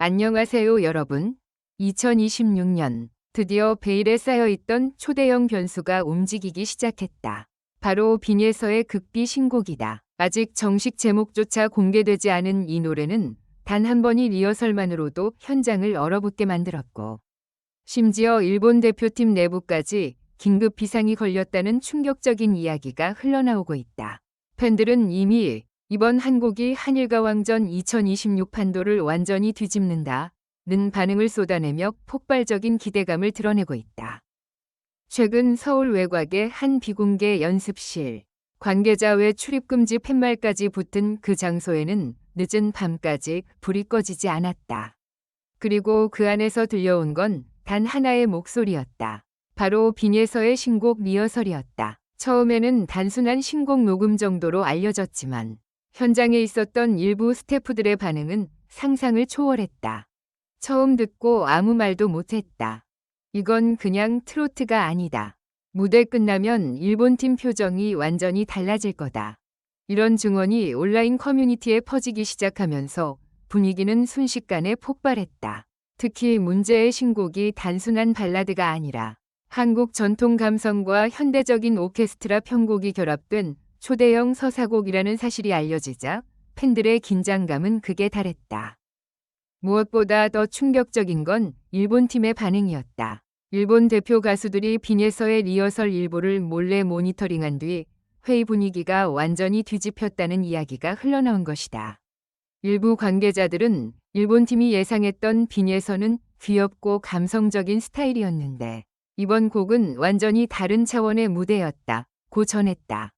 안녕하세요, 여러분. 2026년 드디어 베일에 쌓여있던 초대형 변수가 움직이기 시작했다. 바로 빈예서의 극비 신곡이다. 아직 정식 제목조차 공개되지 않은 이 노래는 단 한 번의 리허설만으로도 현장을 얼어붙게 만들었고, 심지어 일본 대표팀 내부까지 긴급 비상이 걸렸다는 충격적인 이야기가 흘러나오고 있다. 팬들은 이미 이번 한 곡이 한일가왕전 2026 판도를 완전히 뒤집는다는 반응을 쏟아내며 폭발적인 기대감을 드러내고 있다. 최근 서울 외곽의 한 비공개 연습실, 관계자 외 출입금지 팻말까지 붙은 그 장소에는 늦은 밤까지 불이 꺼지지 않았다. 그리고 그 안에서 들려온 건 단 하나의 목소리였다. 바로 빈예서의 신곡 리허설이었다. 처음에는 단순한 신곡 녹음 정도로 알려졌지만 현장에 있었던 일부 스태프들의 반응은 상상을 초월했다. 처음 듣고 아무 말도 못했다. 이건 그냥 트로트가 아니다. 무대 끝나면 일본팀 표정이 완전히 달라질 거다. 이런 증언이 온라인 커뮤니티에 퍼지기 시작하면서 분위기는 순식간에 폭발했다. 특히 문제의 신곡이 단순한 발라드가 아니라 한국 전통 감성과 현대적인 오케스트라 편곡이 결합된 초대형 서사곡이라는 사실이 알려지자 팬들의 긴장감은 극에 달했다. 무엇보다 더 충격적인 건 일본 팀의 반응이었다. 일본 대표 가수들이 빈예서의 리허설 일부를 몰래 모니터링한 뒤 회의 분위기가 완전히 뒤집혔다는 이야기가 흘러나온 것이다. 일부 관계자들은 일본 팀이 예상했던 빈예서는 귀엽고 감성적인 스타일이었는데 이번 곡은 완전히 다른 차원의 무대였다고 전했다.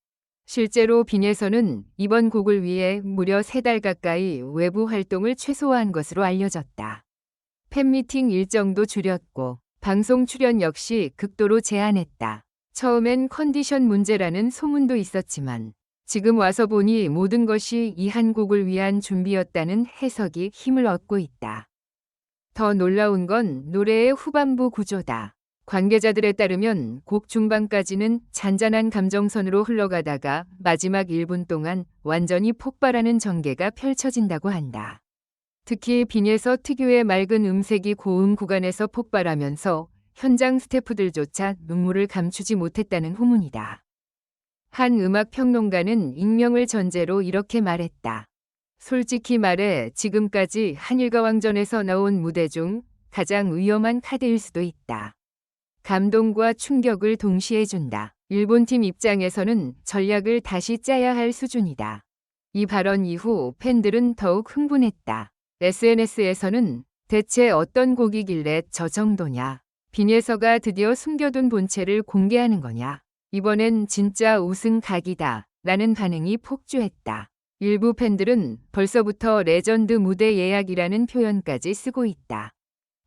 실제로 빈예서는 이번 곡을 위해 무려 3달 가까이 외부 활동을 최소화한 것으로 알려졌다. 팬미팅 일정도 줄였고 방송 출연 역시 극도로 제한했다. 처음엔 컨디션 문제라는 소문도 있었지만 지금 와서 보니 모든 것이 이 한 곡을 위한 준비였다는 해석이 힘을 얻고 있다. 더 놀라운 건 노래의 후반부 구조다. 관계자들에 따르면 곡 중반까지는 잔잔한 감정선으로 흘러가다가 마지막 1분 동안 완전히 폭발하는 전개가 펼쳐진다고 한다. 특히 빈예서 특유의 맑은 음색이 고음 구간에서 폭발하면서 현장 스태프들조차 눈물을 감추지 못했다는 후문이다. 한 음악 평론가는 익명을 전제로 이렇게 말했다. 솔직히 말해 지금까지 한일가왕전에서 나온 무대 중 가장 위험한 카드일 수도 있다. 감동과 충격을 동시에 준다. 일본팀 입장에서는 전략을 다시 짜야 할 수준이다. 이 발언 이후 팬들은 더욱 흥분했다. SNS에서는 대체 어떤 곡이길래 저 정도냐? 빈예서가 드디어 숨겨둔 본체를 공개하는 거냐? 이번엔 진짜 우승 각이다. 라는 반응이 폭주했다. 일부 팬들은 벌써부터 레전드 무대 예약이라는 표현까지 쓰고 있다.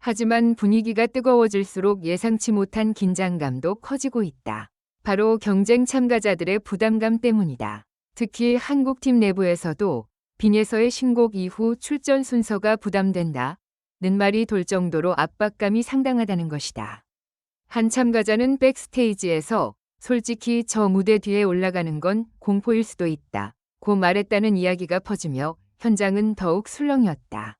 하지만 분위기가 뜨거워질수록 예상치 못한 긴장감도 커지고 있다. 바로 경쟁 참가자들의 부담감 때문이다. 특히 한국팀 내부에서도 빈예서의 신곡 이후 출전 순서가 부담된다는 말이 돌 정도로 압박감이 상당하다는 것이다. 한 참가자는 백스테이지에서 솔직히 저 무대 뒤에 올라가는 건 공포일 수도 있다. 고 말했다는 이야기가 퍼지며 현장은 더욱 술렁였다.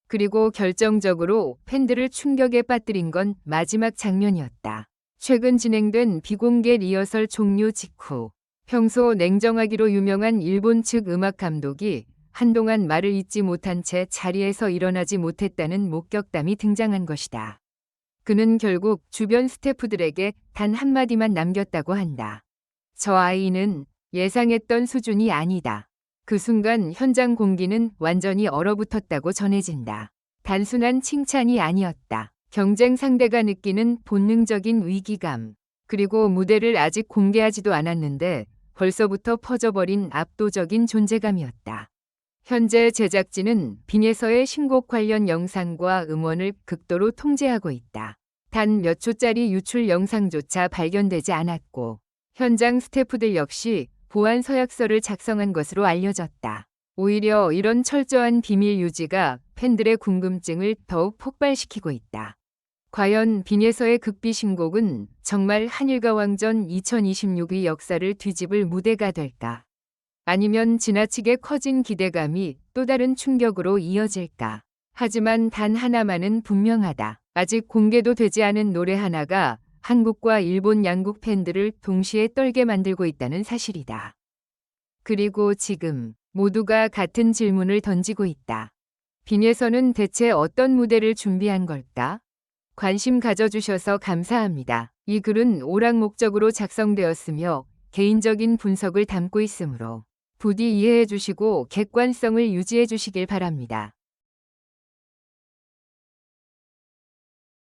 그리고 결정적으로 팬들을 충격에 빠뜨린 건 마지막 장면이었다. 최근 진행된 비공개 리허설 종료 직후 평소 냉정하기로 유명한 일본 측 음악 감독이 한동안 말을 잇지 못한 채 자리에서 일어나지 못했다는 목격담이 등장한 것이다. 그는 결국 주변 스태프들에게 단 한마디만 남겼다고 한다. 저 아이는 예상했던 수준이 아니다. 그 순간 현장 공기는 완전히 얼어붙었다고 전해진다. 단순한 칭찬이 아니었다. 경쟁 상대가 느끼는 본능적인 위기감, 그리고 무대를 아직 공개하지도 않았는데 벌써부터 퍼져버린 압도적인 존재감이었다. 현재 제작진은 빈예서의 신곡 관련 영상과 음원을 극도로 통제하고 있다. 단 몇 초짜리 유출 영상조차 발견되지 않았고 현장 스태프들 역시 보안 서약서를 작성한 것으로 알려졌다. 오히려 이런 철저한 비밀 유지가 팬들의 궁금증을 더욱 폭발시키고 있다. 과연 빈예서의 극비 신곡은 정말 한일가왕전 2026의 역사를 뒤집을 무대가 될까? 아니면 지나치게 커진 기대감이 또 다른 충격으로 이어질까? 하지만 단 하나만은 분명하다. 아직 공개도 되지 않은 노래 하나가 한국과 일본 양국 팬들을 동시에 떨게 만들고 있다는 사실이다. 그리고 지금 모두가 같은 질문을 던지고 있다. 빈에서는 대체 어떤 무대를 준비한 걸까? 관심 가져주셔서 감사합니다. 이 글은 오락 목적으로 작성되었으며 개인적인 분석을 담고 있으므로 부디 이해해 주시고 객관성을 유지해 주시길 바랍니다.